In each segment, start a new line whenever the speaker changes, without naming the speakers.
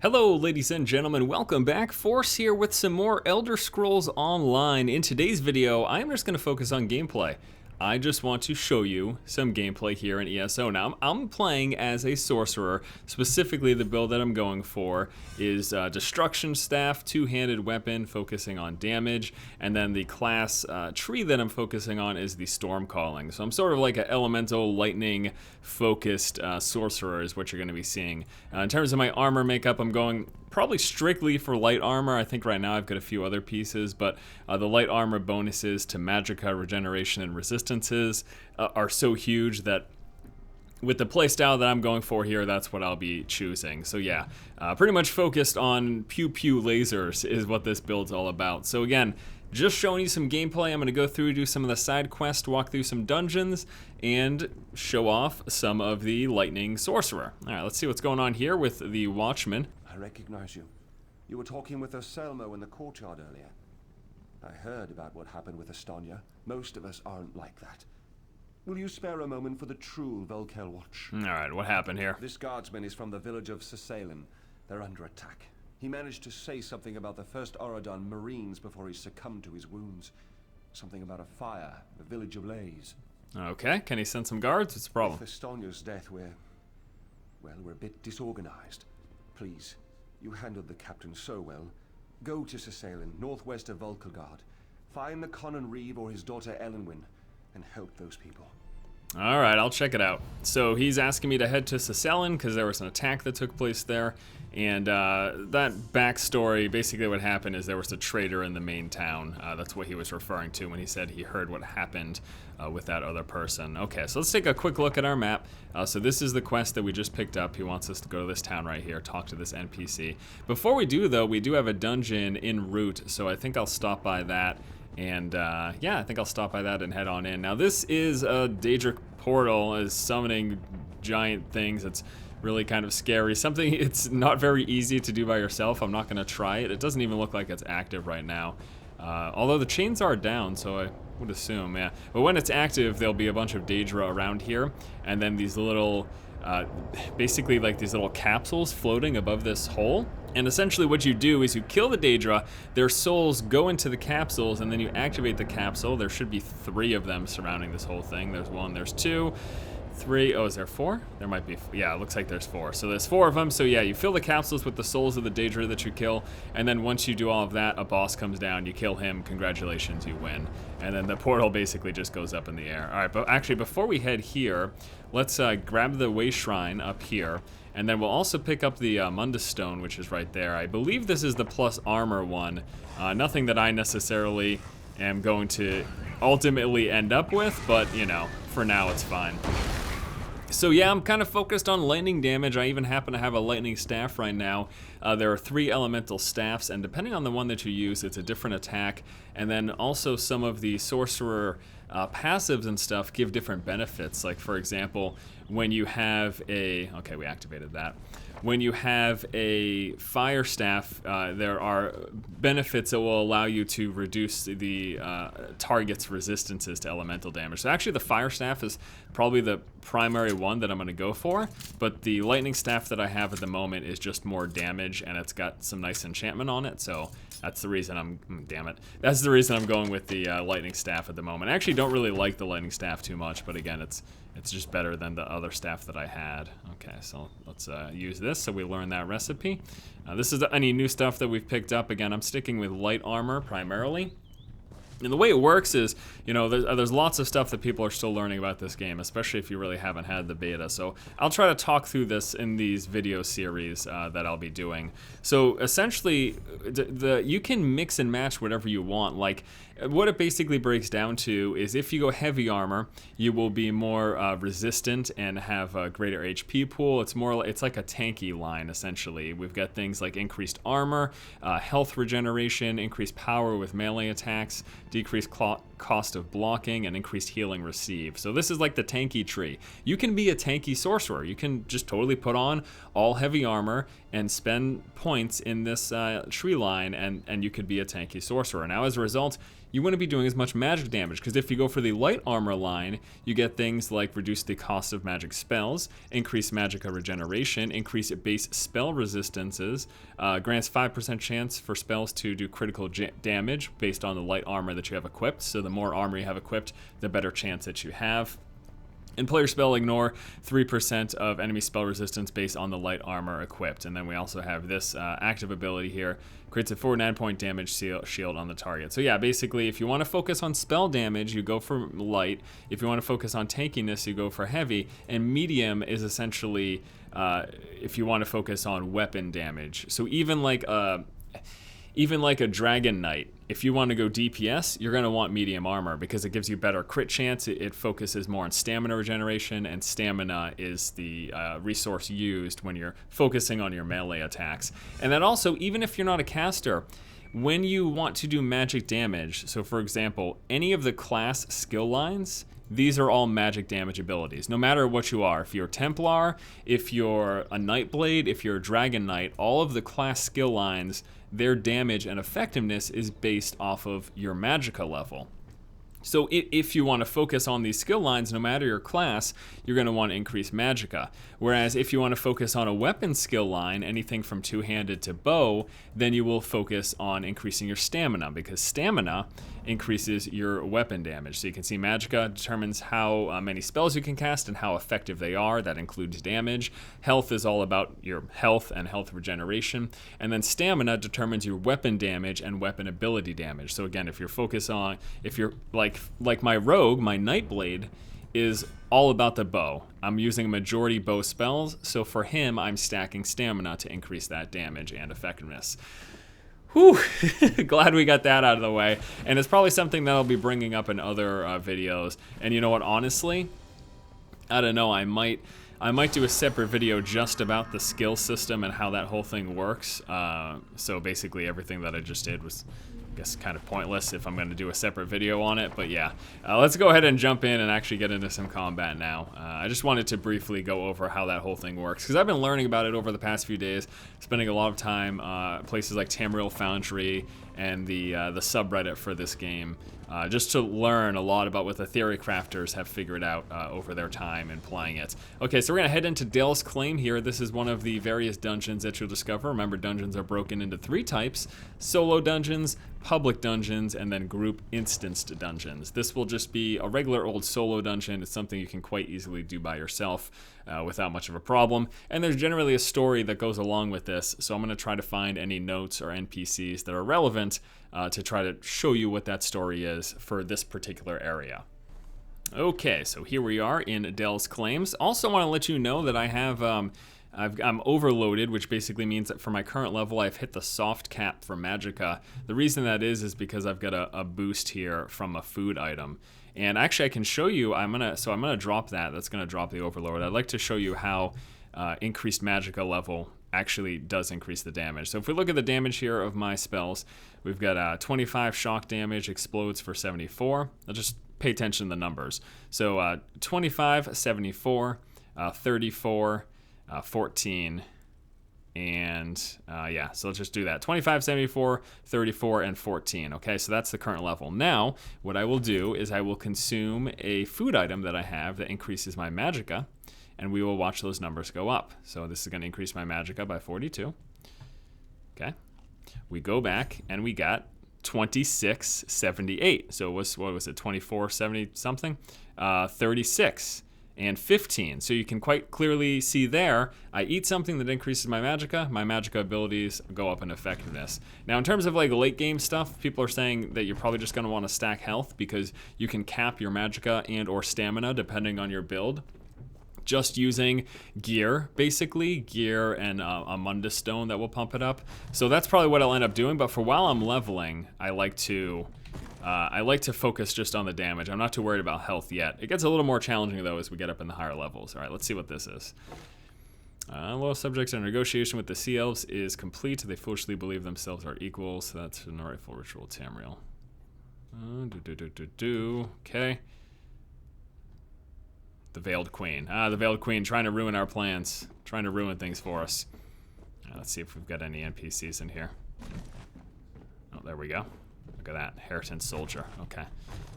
Hello ladies and gentlemen, welcome back. Force here with some more Elder Scrolls Online. In today's video, I'm just going to focus on gameplay. I just want to show you some gameplay here in ESO. Now, I'm playing as a sorcerer. Specifically, the build that I'm going for is Destruction Staff, two-handed weapon, focusing on damage, and then the class tree that I'm focusing on is the Storm Calling. So I'm sort of like an elemental, lightning-focused sorcerer is what you're going to be seeing. In terms of my armor makeup, I'm going probably strictly for light armor. I think right now I've got a few other pieces, but the light armor bonuses to magicka, regeneration, and resistances are so huge that with the playstyle that I'm going for here, that's what I'll be choosing. So yeah, pretty much focused on pew-pew lasers is what this build's all about. So again, just showing you some gameplay. I'm going to go through, do some of the side quests, walk through some dungeons, and show off some of the Lightning Sorcerer. All right, let's see what's going on here with the Watchman.
I recognize you. You were talking with Selmo in the courtyard earlier. I heard about what happened with Estonia. Most of us aren't like that. Will you spare a moment for the true Volkel watch?
All right, what happened here?
This guardsman is from the village of Sesalen. They're under attack. He managed to say something about the first Auradon Marines before he succumbed to his wounds. Something about a fire, the village ablaze.
Okay, can he send some guards? What's the problem?
With Estonia's death, we're a bit disorganized. Please, you handled the captain so well. Go to Sesalen, northwest of Volkelgard. Find the Conan Reeve or his daughter Elenwyn, and help those people.
All right, I'll check it out. So he's asking me to head to Sesalen because there was an attack that took place there. And that backstory, basically what happened is there was a traitor in the main town. That's what he was referring to when he said he heard what happened with that other person. Okay, so let's take a quick look at our map. So this is the quest that we just picked up. He wants us to go to this town right here, talk to this NPC. Before we do, though, we do have a dungeon en route, so I think I'll stop by that. And yeah, I think I'll stop by that and head on in. Now this is a Daedric portal, is summoning giant things. It's really kind of scary. Something it's not very easy to do by yourself. I'm not gonna try it. It doesn't even look like it's active right now. Although the chains are down, so I would assume, yeah. But when it's active, there'll be a bunch of Daedra around here, and then these little, basically like these little capsules floating above this hole. And essentially what you do is you kill the Daedra, their souls go into the capsules, and then you activate the capsule. There should be 3 of them surrounding this whole thing. There's 1, there's 2, 3, oh, is there 4? There might be, yeah, it looks like there's 4. So there's 4 of them, so yeah, you fill the capsules with the souls of the Daedra that you kill, and then once you do all of that, a boss comes down, you kill him, congratulations, you win. And then the portal basically just goes up in the air. All right, but actually before we head here, let's grab the Way Shrine up here, and then we'll also pick up the Mundus Stone, which is right there. I believe this is the plus armor one. Nothing that I necessarily am going to ultimately end up with, but you know, for now it's fine. So yeah, I'm kind of focused on lightning damage. I even happen to have a lightning staff right now. There are 3 elemental staffs, and depending on the one that you use, it's a different attack. And then also some of the sorcerer passives and stuff give different benefits. Like for example, when you have a, okay, we activated that. When you have a fire staff, there are benefits that will allow you to reduce the target's resistances to elemental damage. So actually the fire staff is probably the primary one that I'm gonna go for, but the lightning staff that I have at the moment is just more damage, and it's got some nice enchantment on it, so that's the reason that's the reason I'm going with the lightning staff at the moment. I actually don't really like the lightning staff too much, but again, it's just better than the other staff that I had. Okay, so let's use this so we learn that recipe. This is any new stuff that we've picked up. Again, I'm sticking with light armor primarily. And the way it works is, you know, there's lots of stuff that people are still learning about this game, especially if you really haven't had the beta. So I'll try to talk through this in these video series that I'll be doing. So essentially, you can mix and match whatever you want. Like, what it basically breaks down to is if you go heavy armor, you will be more resistant and have a greater HP pool. It's like a tanky line, essentially. We've got things like increased armor, health regeneration, increased power with melee attacks, decreased cost of blocking, and increased healing received. So this is like the tanky tree. You can be a tanky sorcerer. You can just totally put on all heavy armor and spend points in this tree line, and you could be a tanky sorcerer. Now, as a result, you wouldn't be doing as much magic damage, because if you go for the light armor line, you get things like reduce the cost of magic spells, increase magicka regeneration, increase base spell resistances, grants 5% chance for spells to do critical damage based on the light armor that you have equipped. So the more armor you have equipped, the better chance that you have. And player spell ignore 3% of enemy spell resistance based on the light armor equipped. And then we also have this active ability here, creates a 9-point damage shield on the target. So yeah, basically if you want to focus on spell damage, you go for light. If you want to focus on tankiness, you go for heavy. And medium is essentially if you want to focus on weapon damage. So even like a Dragon Knight, if you want to go DPS, you're going to want medium armor because it gives you better crit chance. It focuses more on stamina regeneration, and stamina is the resource used when you're focusing on your melee attacks. And then also, even if you're not a caster, when you want to do magic damage, so for example, any of the class skill lines, these are all magic damage abilities, no matter what you are. If you're Templar, if you're a Nightblade, if you're a Dragon Knight, all of the class skill lines, their damage and effectiveness is based off of your magicka level. So if you want to focus on these skill lines, no matter your class, you're going to want to increase magicka. Whereas if you want to focus on a weapon skill line, anything from two-handed to bow, then you will focus on increasing your stamina, because stamina increases your weapon damage. So you can see magicka determines how many spells you can cast and how effective they are. That includes damage. Health is all about your health and health regeneration. And then stamina determines your weapon damage and weapon ability damage. So again, if you're like my rogue, my Nightblade is all about the bow. I'm using a majority bow spells, so for him, I'm stacking stamina to increase that damage and effectiveness. Whew, glad we got that out of the way. And it's probably something that I'll be bringing up in other videos. And you know what, honestly, I don't know, I might do a separate video just about the skill system and how that whole thing works. So basically everything that I just did was, I guess, kind of pointless if I'm going to do a separate video on it. But yeah, let's go ahead and jump in and actually get into some combat now. I just wanted to briefly go over how that whole thing works, because I've been learning about it over the past few days, spending a lot of time places like Tamriel Foundry and the subreddit for this game, just to learn a lot about what the theory crafters have figured out over their time in playing it. Okay, so we're gonna head into Dale's Claim here. This is one of the various dungeons that you'll discover. Remember, dungeons are broken into 3 types: solo dungeons, public dungeons, and then group instanced dungeons. This will just be a regular old solo dungeon. It's something you can quite easily do by yourself without much of a problem. And there's generally a story that goes along with this, so I'm gonna try to find any notes or NPCs that are relevant to try to show you what that story is for this particular area. Okay, so here we are in Dell's Claims. Also want to let you know that I have, I'm overloaded, which basically means that for my current level, I've hit the soft cap for magicka. The reason that is because I've got a boost here from a food item. And actually I can show you, I'm gonna drop that. That's gonna drop the overload. I'd like to show you how increased magicka level actually does increase the damage. So if we look at the damage here of my spells, we've got 25 shock damage, explodes for 74. I'll just pay attention to the numbers. So 25, 74, 34, 14, and yeah, so let's just do that. 25, 74, 34, and 14. Okay, so that's the current level. Now, what I will do is I will consume a food item that I have that increases my magicka, and we will watch those numbers go up. So this is going to increase my magicka by 42. Okay. We go back, and we got 2678. So what was it, 2470 something? 36 and 15. So you can quite clearly see there, I eat something that increases my magicka abilities go up in effectiveness. Now in terms of like late game stuff, people are saying that you're probably just going to want to stack health, because you can cap your magicka and or stamina depending on your build, just using gear, basically gear and a Mundus stone that will pump it up. So that's probably what I'll end up doing. But for while I'm leveling, I like to focus just on the damage. I'm not too worried about health yet. It gets a little more challenging though as we get up in the higher levels. All right, let's see what this is. Loyal subjects in negotiation with the Sea Elves is complete. They foolishly believe themselves are equals. So that's an rightful ritual Tamriel. Okay. The Veiled Queen. The Veiled Queen trying to ruin our plans. Trying to ruin things for us. Let's see if we've got any NPCs in here. Oh, there we go. Look at that, Heritage Soldier. Okay.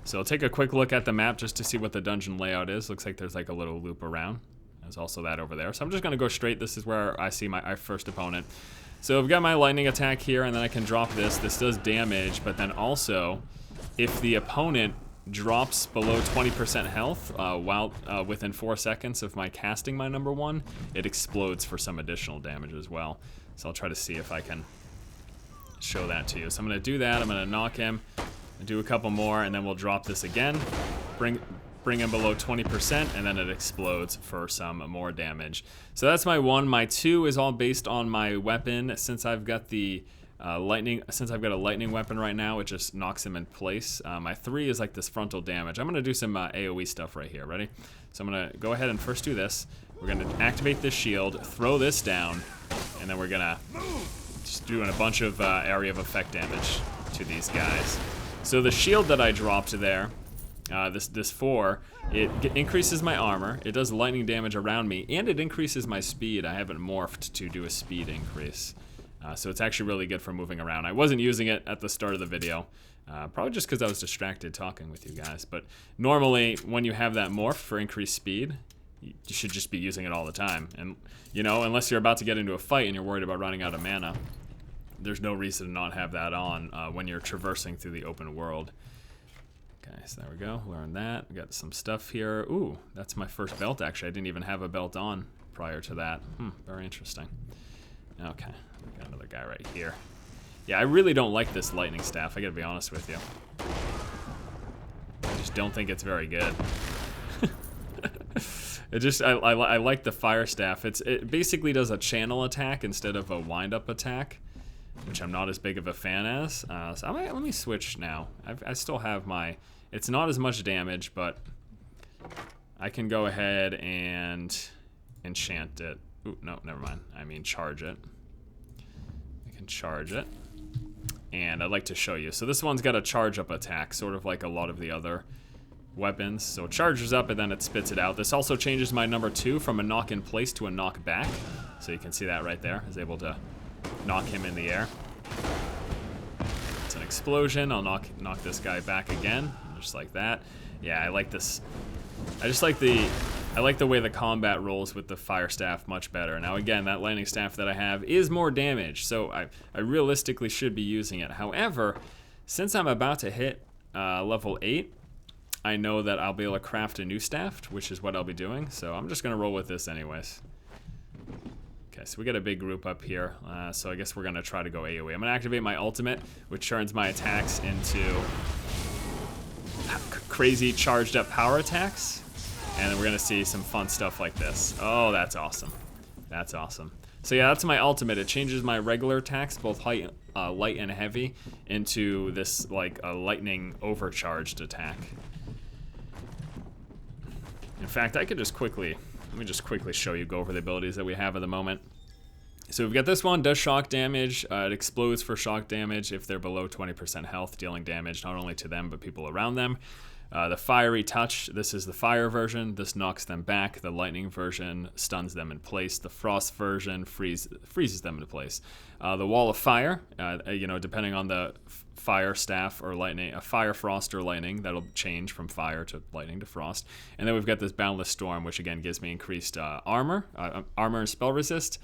So I'll take a quick look at the map just to see what the dungeon layout is. Looks like there's like a little loop around. There's also that over there. So I'm just gonna go straight. This is where I see my first opponent. So I've got my lightning attack here, and then I can drop this. This does damage, but then also, if the opponent drops below 20% health while within 4 seconds of my casting my number 1, it explodes for some additional damage as well. So I'll try to see if I can show that to you. So I'm gonna do that. I'm gonna knock him, do a couple more, and then we'll drop this again. Bring him below 20%, and then it explodes for some more damage. So that's my 1. My 2 is all based on my weapon. Since I've got the since I've got a lightning weapon right now, it just knocks him in place. My 3 is like this frontal damage. I'm gonna do some AoE stuff right here. Ready? So I'm gonna go ahead and first do this. We're gonna activate this shield, throw this down, and then we're gonna just doing a bunch of area of effect damage to these guys. So the shield that I dropped there, this 4, it increases my armor, it does lightning damage around me, and it increases my speed. I haven't morphed to do a speed increase. So it's actually really good for moving around. I wasn't using it at the start of the video, probably just because I was distracted talking with you guys. But normally, when you have that morph for increased speed, you should just be using it all the time. And, you know, unless you're about to get into a fight and you're worried about running out of mana, there's no reason to not have that on when you're traversing through the open world. Okay, so there we go. Learn that. We got some stuff here. Ooh, that's my first belt, actually. I didn't even have a belt on prior to that. Very interesting. Okay, got another guy right here. Yeah, I really don't like this lightning staff, I gotta be honest with you. I just don't think it's very good. I like the fire staff. It basically does a channel attack instead of a wind-up attack, which I'm not as big of a fan as. So let me switch now. I still have my... It's not as much damage, but I can go ahead and enchant it. Ooh, no, never mind. I mean charge it. I can charge it. And I'd like to show you. So this one's got a charge-up attack, sort of like a lot of the other weapons. So it charges up and then it spits it out. This also changes my number 2 from a knock in place to a knock back. So you can see that right there. I was able to knock him in the air. It's an explosion. I'll knock this guy back again, just like that. Yeah, I like this. I like the way the combat rolls with the fire staff much better. Now again, that lightning staff that I have is more damage, so I realistically should be using it. However, since I'm about to hit level 8, I know that I'll be able to craft a new staff, which is what I'll be doing, so I'm just gonna roll with this anyways. Okay, so we got a big group up here, so I guess we're gonna try to go AoE. I'm gonna activate my ultimate, which turns my attacks into crazy charged up power attacks. And then we're gonna see some fun stuff like this. Oh, that's awesome. That's awesome. So yeah, that's my ultimate. It changes my regular attacks, both light and heavy, into this like a lightning overcharged attack. In fact, I could just quickly, let me just quickly show you, go over the abilities that we have at the moment. So we've got this one, does shock damage. It explodes for shock damage if they're below 20% health, dealing damage not only to them, but people around them. The fiery touch, this is the fire version. This knocks them back. The lightning version stuns them in place. The frost version freezes them in place. The wall of fire, you know, depending on the fire staff or lightning, a fire, frost, or lightning, that'll change from fire to lightning to frost. And then we've got this boundless storm, which again gives me increased armor and spell resist,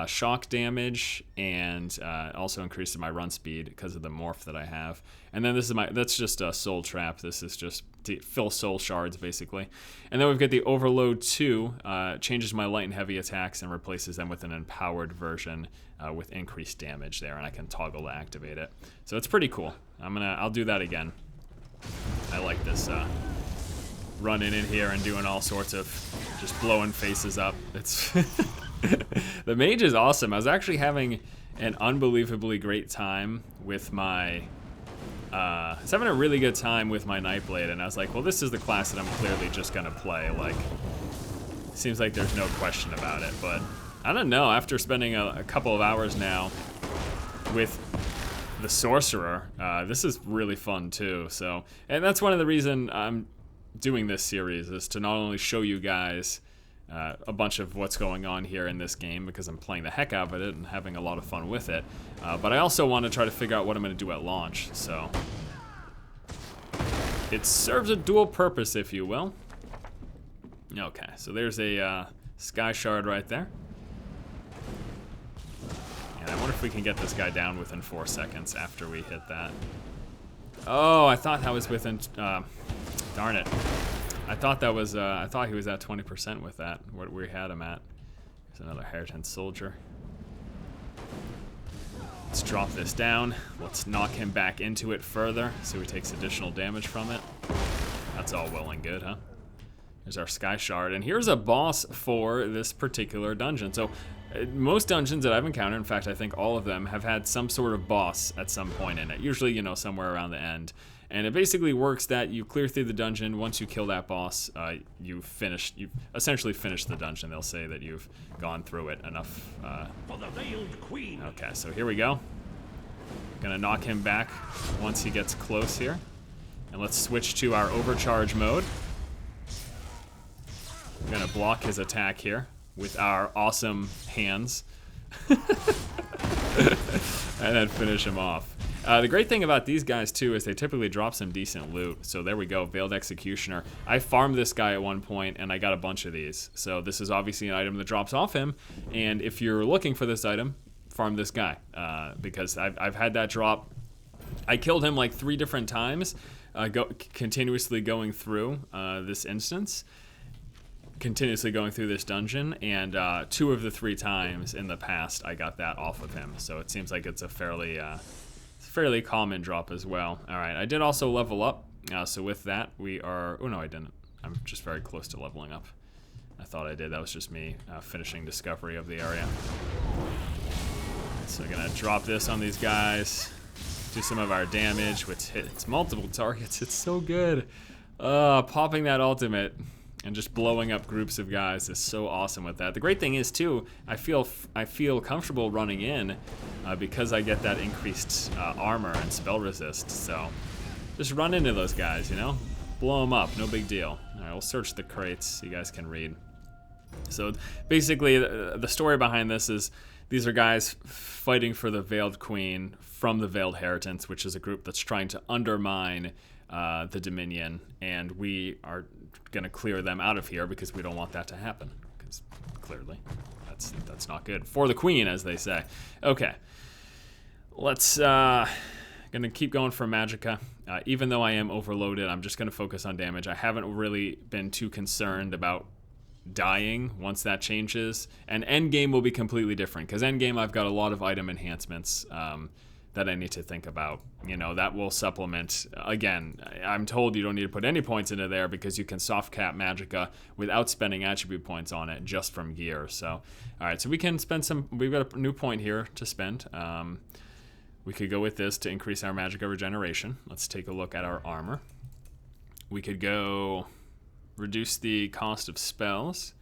shock damage, and also increases my run speed because of the morph that I have. And then this is that's just a soul trap. This is just to fill soul shards basically. And then we've got the overload 2, changes my light and heavy attacks and replaces them with an empowered version with increased damage there, and I can toggle to activate it. So it's pretty cool. I'll do that again. I like this running in here and doing all sorts of just blowing faces up. It's the mage is awesome. I was actually having an unbelievably great time with my I was having a really good time with my Nightblade, and I was like, well, this is the class that I'm clearly just gonna play. Like, seems like there's no question about it. But I don't know, after spending a couple of hours now with the Sorcerer, this is really fun too. So, and that's one of the reasons I'm doing this series, is to not only show you guys a bunch of what's going on here in this game because I'm playing the heck out of it and having a lot of fun with it. But I also want to try to figure out what I'm going to do at launch, so it serves a dual purpose, if you will. Okay, so there's a sky shard right there. And I wonder if we can get this guy down within 4 seconds after we hit that. Oh, I thought that was within, darn it. I thought that was, I thought he was at 20% with that, what we had him at. There's another Heritage Soldier. Let's drop this down. Let's knock him back into it further so he takes additional damage from it. That's all well and good, huh? There's our Sky Shard, and here's a boss for this particular dungeon. So most dungeons that I've encountered, in fact I think all of them, have had some sort of boss at some point in it. Usually, you know, somewhere around the end. And it basically works that you clear through the dungeon. Once you kill that boss, you've essentially finished the dungeon. They'll say that you've gone through it enough.
For the Veiled Queen.
Okay, so here we go. Gonna knock him back once he gets close here. And let's switch to our overcharge mode. We're gonna block his attack here with our awesome hands. And then finish him off. The great thing about these guys too is they typically drop some decent loot. So there we go, Veiled Executioner. I farmed this guy at one point and I got a bunch of these. So this is obviously an item that drops off him. And if you're looking for this item, farm this guy. Because I've had that drop. I killed him like 3 different times, continuously going through this instance. Continuously going through this dungeon, and 2 of the 3 times in the past I got that off of him. So it seems like it's a fairly common drop as well. Alright, I did also level up, so with that we are... Oh no, I didn't. I'm just very close to leveling up. I thought I did. That was just me finishing discovery of the area. So we're gonna drop this on these guys, do some of our damage, which hits multiple targets. It's so good. Popping that ultimate and just blowing up groups of guys is so awesome with that. The great thing is too, I feel comfortable running in because I get that increased armor and spell resist. So just run into those guys, you know, blow them up, no big deal. All right, we'll search the crates so you guys can read. So basically, the story behind this is these are guys fighting for the Veiled Queen from the Veiled Inheritance, which is a group that's trying to undermine the Dominion, and we are going to clear them out of here because we don't want that to happen, because clearly that's not good for the Queen, as they say. Okay, let's gonna keep going for Magicka. Even though I am overloaded, I'm just gonna focus on damage. I haven't really been too concerned about dying once that changes, and endgame will be completely different, because endgame I've got a lot of item enhancements that I need to think about. You know, that will supplement. Again, I'm told you don't need to put any points into there because you can soft cap Magicka without spending attribute points on it just from gear. So, all right, so we can spend some, we've got a new point here to spend. We could go with this to increase our Magicka regeneration. Let's take a look at our armor. We could go reduce the cost of spells,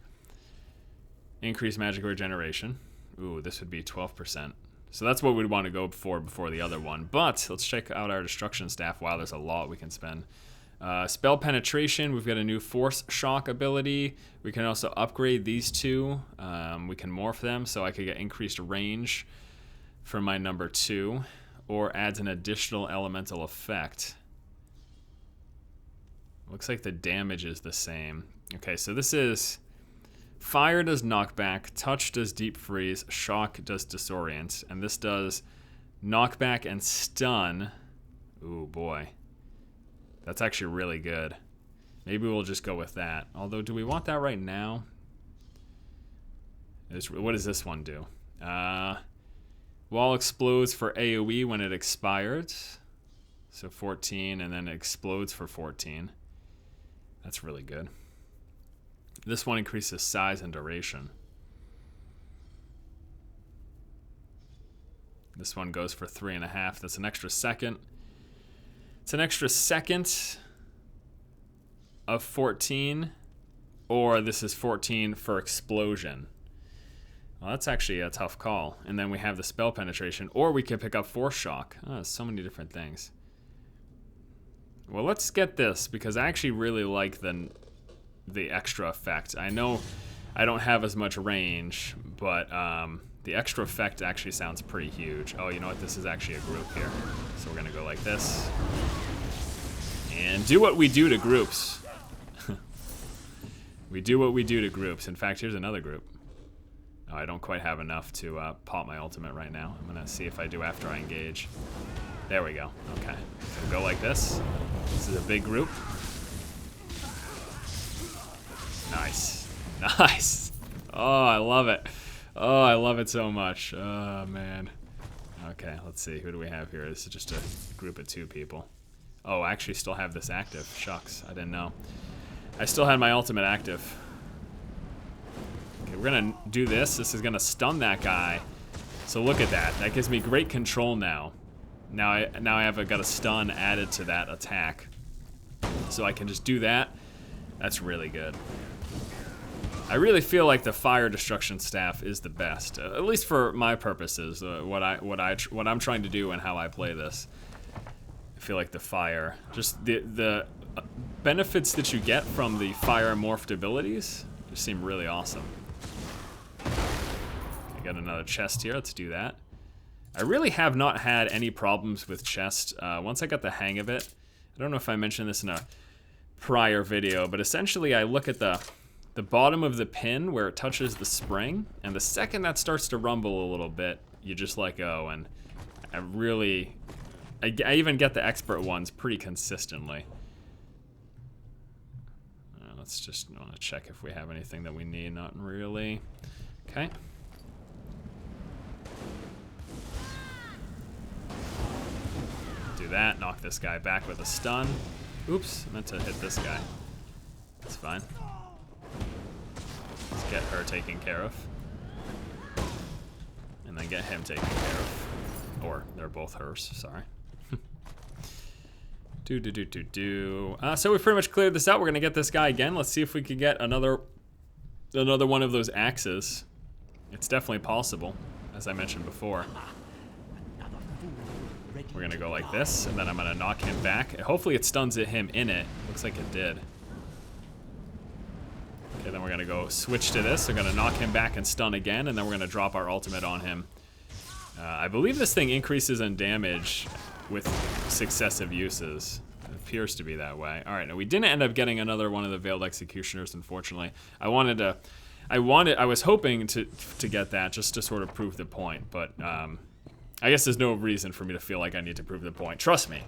increase Magicka regeneration. Ooh, this would be 12%. So that's what we'd want to go for before the other one. But let's check out our destruction staff. Wow, there's a lot we can spend. Spell penetration, we've got a new force shock ability. We can also upgrade these 2. We can morph them, so I could get increased range for my number 2, or adds an additional elemental effect. Looks like the damage is the same. Okay, so this is... Fire does knockback, touch does deep freeze, shock does disorient, and this does knockback and stun. Ooh, boy. That's actually really good. Maybe we'll just go with that. Although, do we want that right now? What does this one do? Wall explodes for AoE when it expired. So 14, and then it explodes for 14. That's really good. This one increases size and duration. This one goes for 3.5. That's an extra second. It's an extra second of 14, or this is 14 for explosion. Well, that's actually a tough call. And then we have the spell penetration, or we could pick up force shock. Oh, so many different things. Well, let's get this, because I actually really like the extra effect. I know I don't have as much range, but the extra effect actually sounds pretty huge. Oh, you know what? This is actually a group here. So we're going to go like this. And do what we do to groups. We do what we do to groups. In fact, here's another group. Oh, I don't quite have enough to pop my ultimate right now. I'm going to see if I do after I engage. There we go. Okay. So go like this. This is a big group. Nice. Nice. Oh, I love it. Oh, I love it so much. Oh, man. Okay, let's see. Who do we have here? This is just a group of 2 people. Oh, I actually still have this active. Shucks, I didn't know. I still had my ultimate active. Okay, we're gonna do this. This is gonna stun that guy. So look at that. That gives me great control now. Now I have got a stun added to that attack. So I can just do that. That's really good. I really feel like the fire destruction staff is the best, at least for my purposes. What I'm trying to do and how I play this. I feel like the fire, just the benefits that you get from the fire morphed abilities, just seem really awesome. I got another chest here. Let's do that. I really have not had any problems with chest. Once I got the hang of it, I don't know if I mentioned this in a prior video, but essentially I look at the bottom of the pin where it touches the spring, and the second that starts to rumble a little bit, you just let go, and I even get the expert ones pretty consistently. Let's just want to check if we have anything that we need. Not really. Okay. Do that, knock this guy back with a stun. Oops, I meant to hit this guy. That's fine. Let's get her taken care of. And then get him taken care of. Or, they're both hers, sorry. So we've pretty much cleared this out. We're gonna get this guy again. Let's see if we can get another one of those axes. It's definitely possible, as I mentioned before. We're gonna go like this, and then I'm gonna knock him back. Hopefully it stuns him in it. Looks like it did. Okay, then we're gonna go switch to this. We're gonna knock him back and stun again, and then we're gonna drop our ultimate on him. I believe this thing increases in damage with successive uses. It appears to be that way. All right, now we didn't end up getting another one of the Veiled Executioners, unfortunately. I was hoping to get that just to sort of prove the point, but I guess there's no reason for me to feel like I need to prove the point. Trust me,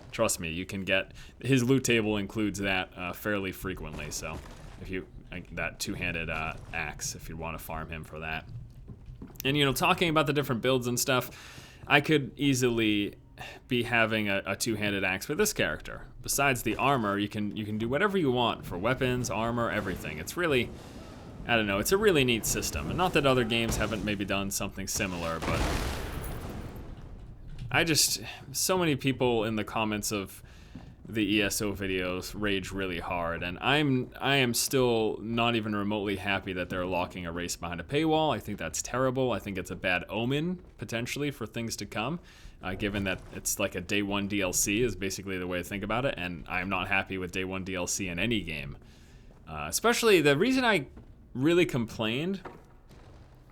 you can get, his loot table includes that fairly frequently, so if you, that two-handed axe, if you want to farm him for that. And you know, talking about the different builds and stuff, I could easily be having a two-handed axe for this character. Besides the armor, you can do whatever you want for weapons, armor, everything. It's really, I don't know, it's a really neat system. And not that other games haven't maybe done something similar, but so many people in the comments of the ESO videos rage really hard, and I am still not even remotely happy that they're locking a race behind a paywall. I think that's terrible. I think it's a bad omen, potentially, for things to come, given that it's like a day one DLC is basically the way to think about it, and I'm not happy with day one DLC in any game. Especially, the reason I really complained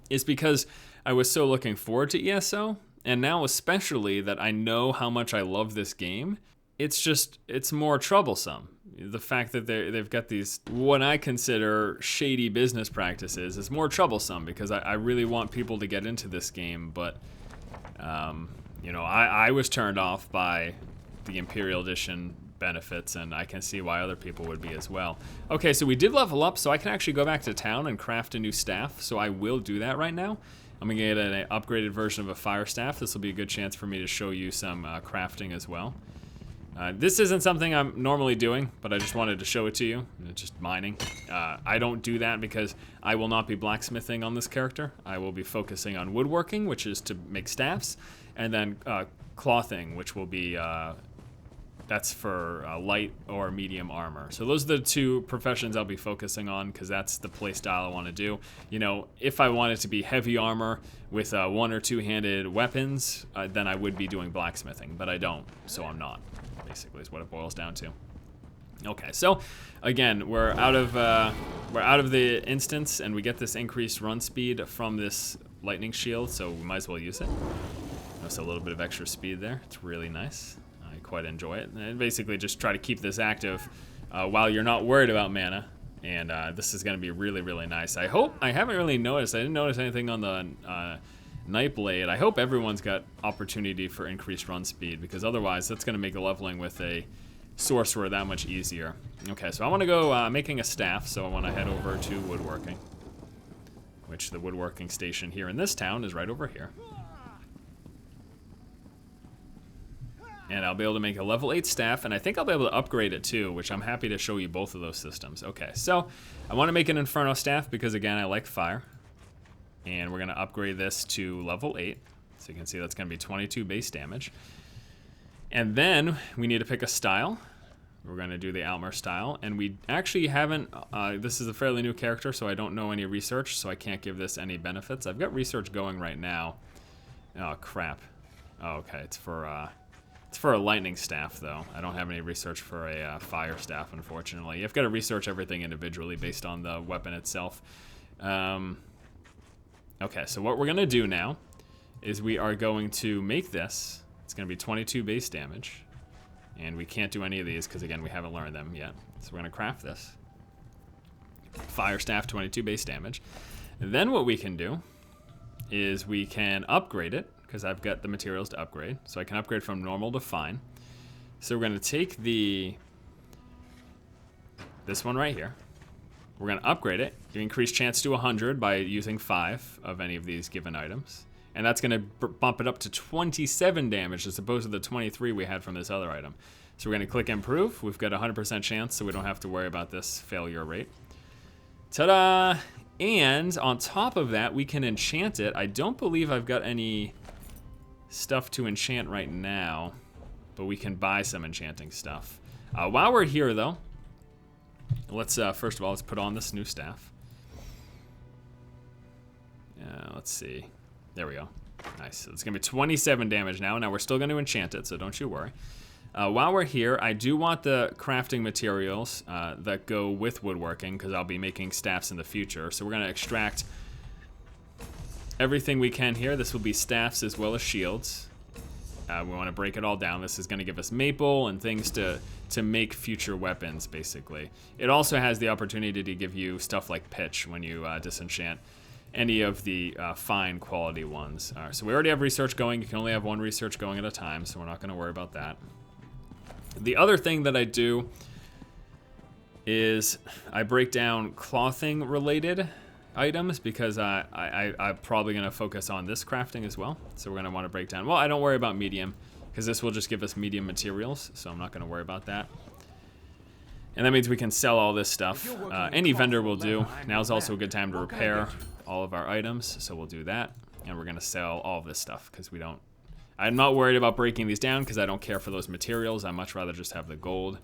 is because I was so looking forward to ESO, and now especially that I know how much I love this game, it's more troublesome. The fact that they've got these, what I consider shady business practices, is more troublesome because I really want people to get into this game, but you know, I was turned off by the Imperial Edition benefits, and I can see why other people would be as well. Okay, so we did level up, so I can actually go back to town and craft a new staff, so I will do that right now. I'm gonna get an upgraded version of a fire staff. This will be a good chance for me to show you some crafting as well. This isn't something I'm normally doing, but I just wanted to show it to you. Just mining. I don't do that because I will not be blacksmithing on this character. I will be focusing on woodworking, which is to make staffs, and then clothing, which will be, that's for light or medium armor. So those are the two professions I'll be focusing on because that's the play style I want to do. You know, if I wanted to be heavy armor with one or two-handed weapons, then I would be doing blacksmithing, but I don't, so I'm not. Basically is what it boils down to. Okay, so again, we're out of the instance, and we get this increased run speed from this lightning shield, so we might as well use it. That's a little bit of extra speed there. It's really nice. I quite enjoy it. And basically, just try to keep this active while you're not worried about mana. And this is going to be really, really nice. I hope, I haven't really noticed, I didn't notice anything on the Nightblade. I hope everyone's got opportunity for increased run speed, because otherwise that's going to make the leveling with a sorcerer that much easier. Okay, so I want to go making a staff, so I want to head over to woodworking, which the woodworking station here in this town is right over here. And I'll be able to make a level 8 staff, and I think I'll be able to upgrade it too, which I'm happy to show you both of those systems. Okay, so I want to make an Inferno staff because, again, I like fire. And we're going to upgrade this to level 8. So you can see that's going to be 22 base damage. And then we need to pick a style. We're going to do the Altmer style. And we actually haven't, this is a fairly new character, so I don't know any research, so I can't give this any benefits. I've got research going right now. Oh, crap. Oh, okay, it's for a lightning staff, though. I don't have any research for a fire staff, unfortunately. You've got to research everything individually based on the weapon itself. Okay, so what we're going to do now is we are going to make this. It's going to be 22 base damage. And we can't do any of these because, again, we haven't learned them yet. So we're going to craft this. Fire staff, 22 base damage. And then what we can do is we can upgrade it, because I've got the materials to upgrade. So I can upgrade from normal to fine. So we're going to take this one right here. We're going to upgrade it. You increase chance to 100 by using 5 of any of these given items. And that's going to bump it up to 27 damage as opposed to the 23 we had from this other item. So we're going to click improve. We've got a 100% chance, so we don't have to worry about this failure rate. Ta-da! And on top of that, we can enchant it. I don't believe I've got any stuff to enchant right now, but we can buy some enchanting stuff. While we're here, though, let's first of all, let's put on this new staff. Let's see. There we go. Nice. So it's going to be 27 damage now. Now we're still going to enchant it, so don't you worry. While we're here, I do want the crafting materials that go with woodworking, because I'll be making staffs in the future. So we're going to extract everything we can here. This will be staffs as well as shields. We want to break it all down. This is going to give us maple and things to make future weapons, basically. It also has the opportunity to give you stuff like pitch when you disenchant any of the fine quality ones. So we already have research going. You can only have one research going at a time, so we're not going to worry about that. The other thing that I do is I break down clothing related items, because I'm probably going to focus on this crafting as well. So we're going to want to break down, well, I don't worry about medium, because this will just give us medium materials, so I'm not going to worry about that. And that means we can sell all this stuff. Any vendor will do. Now's also a good time to repair all of our items, so we'll do that. And we're going to sell all of this stuff, because I'm not worried about breaking these down, because I don't care for those materials. I'd much rather just have the gold.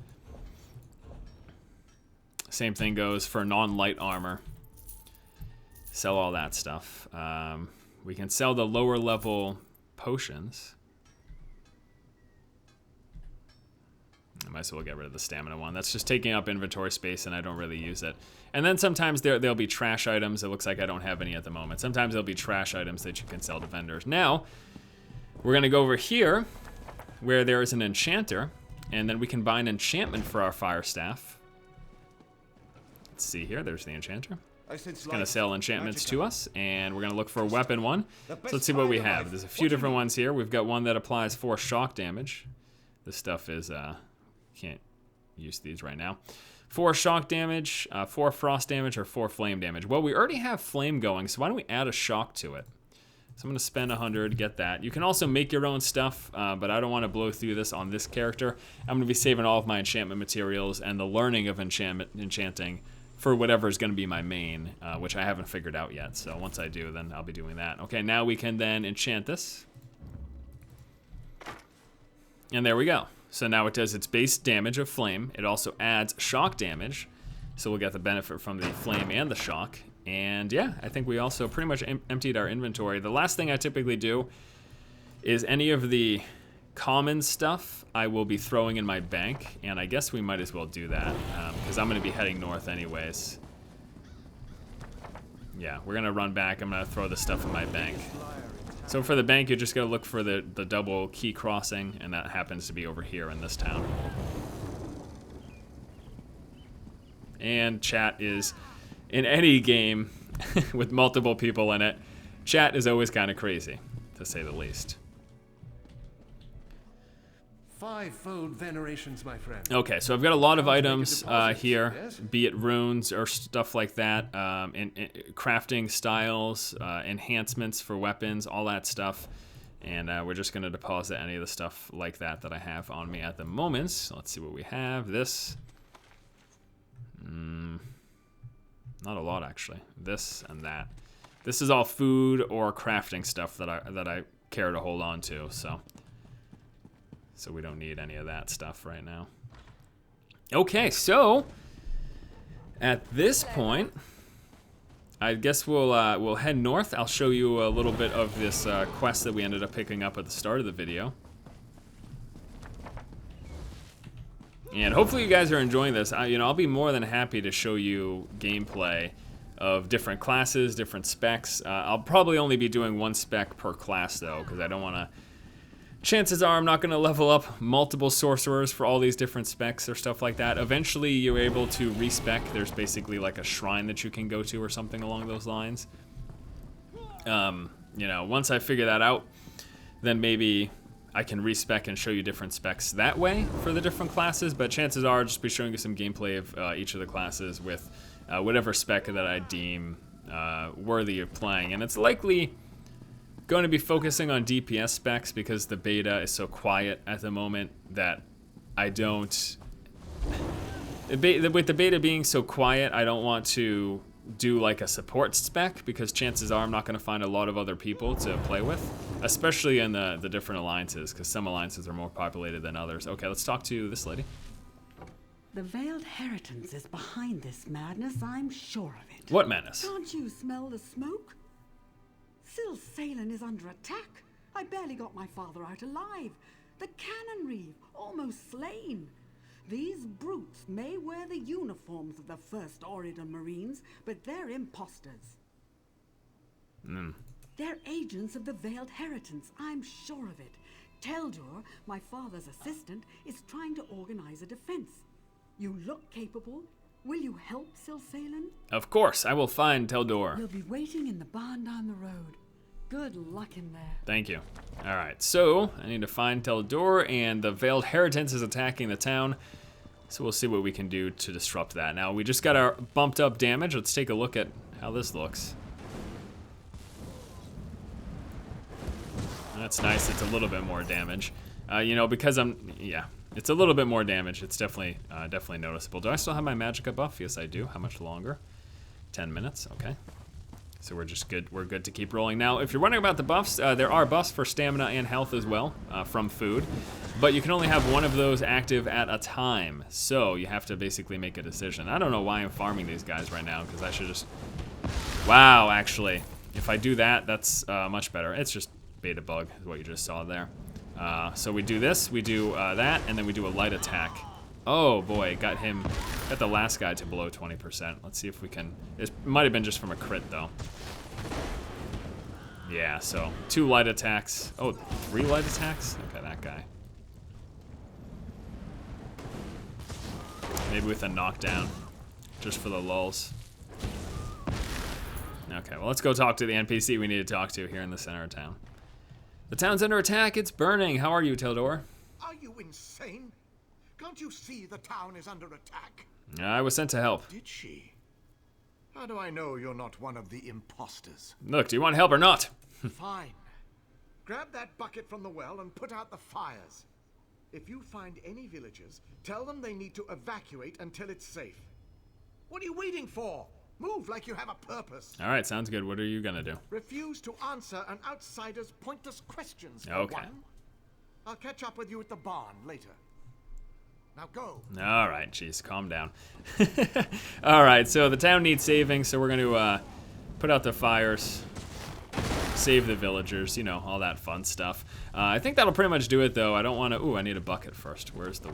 Same thing goes for non-light armor. Sell all that stuff. We can sell the lower level potions. I might as well get rid of the stamina one. That's just taking up inventory space, and I don't really use it. And then sometimes there'll be trash items. It looks like I don't have any at the moment. Sometimes there'll be trash items that you can sell to vendors. Now, we're going to go over here where there is an enchanter, and then we can buy an enchantment for our fire staff. Let's see here. There's the enchanter. It's going to sell enchantments to us, and we're going to look for a weapon one. So let's see what we have. There's a few different ones here. We've got one that applies 4 shock damage. This stuff is, can't use these right now. 4 shock damage, 4 frost damage, or 4 flame damage. Well, we already have flame going, so why don't we add a shock to it? So I'm going to spend 100 to get that. You can also make your own stuff, but I don't want to blow through this on this character. I'm going to be saving all of my enchantment materials and the learning of enchanting for whatever is going to be my main, which I haven't figured out yet. So once I do, then I'll be doing that. Okay, now we can then enchant this. And there we go. So now it does its base damage of flame. It also adds shock damage. So we'll get the benefit from the flame and the shock. And yeah, I think we also pretty much emptied our inventory. The last thing I typically do is any of the common stuff I will be throwing in my bank, and I guess we might as well do that, because I'm going to be heading north anyways. Yeah, we're going to run back. I'm going to throw the stuff in my bank. So for the bank, you're just going to look for the double key crossing, and that happens to be over here in this town. And chat is, in any game with multiple people in it, chat is always kind of crazy, to say the least.
Fivefold venerations, my friend.
Okay, so I've got a lot of items here,
yes?
be it runes or stuff like that, and crafting styles, enhancements for weapons, all that stuff. And we're just going to deposit any of the stuff like that I have on me at the moment. So let's see what we have. This. Not a lot, actually. This and that. This is all food or crafting stuff that I care to hold on to, so we don't need any of that stuff right now. Okay, so at this point, I guess we'll head north. I'll show you a little bit of this quest that we ended up picking up at the start of the video. And hopefully you guys are enjoying this. I'll be more than happy to show you gameplay of different classes, different specs. I'll probably only be doing one spec per class though, because I don't want to. Chances are I'm not going to level up multiple sorcerers for all these different specs or stuff like that. Eventually you're able to respec. There's basically like a shrine that you can go to or something along those lines. Once I figure that out, then maybe I can respec and show you different specs that way for the different classes, but chances are I'll just be showing you some gameplay of each of the classes with whatever spec that I deem worthy of playing. And it's likely going to be focusing on DPS specs because the beta is so quiet at the moment that I don't... With the beta being so quiet, I don't want to do like a support spec because chances are I'm not going to find a lot of other people to play with, especially in the different alliances, because some alliances are more populated than others. Okay, let's talk to this lady.
The Veiled Heritance is behind this madness, I'm sure of it.
What madness?
Can't you smell the smoke? Silsalin is under attack. I barely got my father out alive. The cannon reeve, almost slain. These brutes may wear the uniforms of the First Oridan Marines, but they're imposters. They're agents of the Veiled Heritance, I'm sure of it. Teldur, my father's assistant, is trying to organize a defense. You look capable. Will you help Silsalin?
Of course, I will find Teldur.
We'll be waiting in the barn down the road. Good luck in there.
Thank you. All right, so I need to find Teldur, and the Veiled Heritance is attacking the town. So we'll see what we can do to disrupt that. Now, we just got our bumped up damage. Let's take a look at how this looks. That's nice. It's a little bit more damage. Because it's a little bit more damage. It's definitely noticeable. Do I still have my magicka buff? Yes, I do. How much longer? 10 minutes. Okay. So we're just good. We're good to keep rolling. Now, if you're wondering about the buffs, there are buffs for stamina and health as well from food, but you can only have one of those active at a time. So you have to basically make a decision. I don't know why I'm farming these guys right now because I should just. Wow, actually, if I do that, that's much better. It's just beta bug, is what you just saw there. So we do this, we do that, and then we do a light attack. Oh boy, got the last guy to below 20%. Let's see if we can, it might have been just from a crit though. Yeah, so 2 light attacks. Oh, 3 light attacks? Okay, that guy. Maybe with a knockdown, just for the lulz. Okay, well let's go talk to the NPC we need to talk to here in the center of town. The town's under attack, it's burning. How are you, Teldur?
Are you insane? Can't you see the town is under attack?
I was sent to help.
Did she? How do I know you're not one of the imposters?
Look, do you want help or not?
Fine. Grab that bucket from the well and put out the fires. If you find any villagers, tell them they need to evacuate until it's safe. What are you waiting for? Move like you have a purpose.
All right, sounds good. What are you gonna do?
Refuse to answer an outsider's pointless questions, for
Okay.
one. I'll catch up with you at the barn later. Now go.
All right, jeez, calm down. All right, so the town needs saving, so we're going to put out the fires. save the villagers, you know, all that fun stuff. I think that'll pretty much do it, though. I don't want to... Ooh, I need a bucket first. Where's the...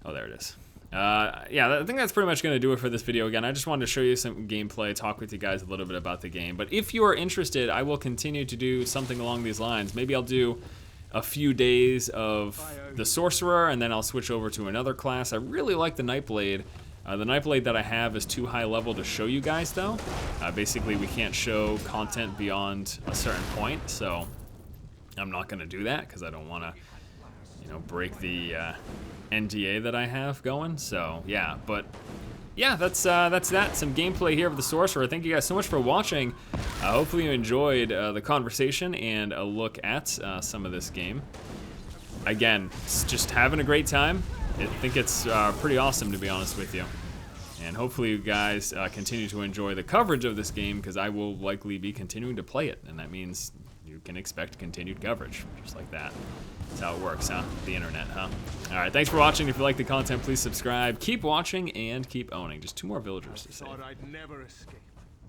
Oh, there it is. Yeah, I think that's pretty much going to do it for this video. Again, I just wanted to show you some gameplay, talk with you guys a little bit about the game. But if you are interested, I will continue to do something along these lines. Maybe I'll do a few days of the Sorcerer, and then I'll switch over to another class. I really like the Nightblade. The Nightblade that I have is too high level to show you guys, though. Basically, we can't show content beyond a certain point, so I'm not going to do that because I don't want to, you know, break the NDA that I have going. So yeah, but yeah, that's that. Some gameplay here of the Sorcerer. Thank you guys so much for watching. Hopefully you enjoyed the conversation and a look at some of this game. Again, just having a great time. I think it's pretty awesome, to be honest with you. And hopefully you guys continue to enjoy the coverage of this game, because I will likely be continuing to play it, and that means you can expect continued coverage, just like that. That's how it works, huh? The internet, huh? All right, thanks for watching. If you like the content, please subscribe. Keep watching and keep owning. Just 2 more villagers to save.
Thought I'd never escape.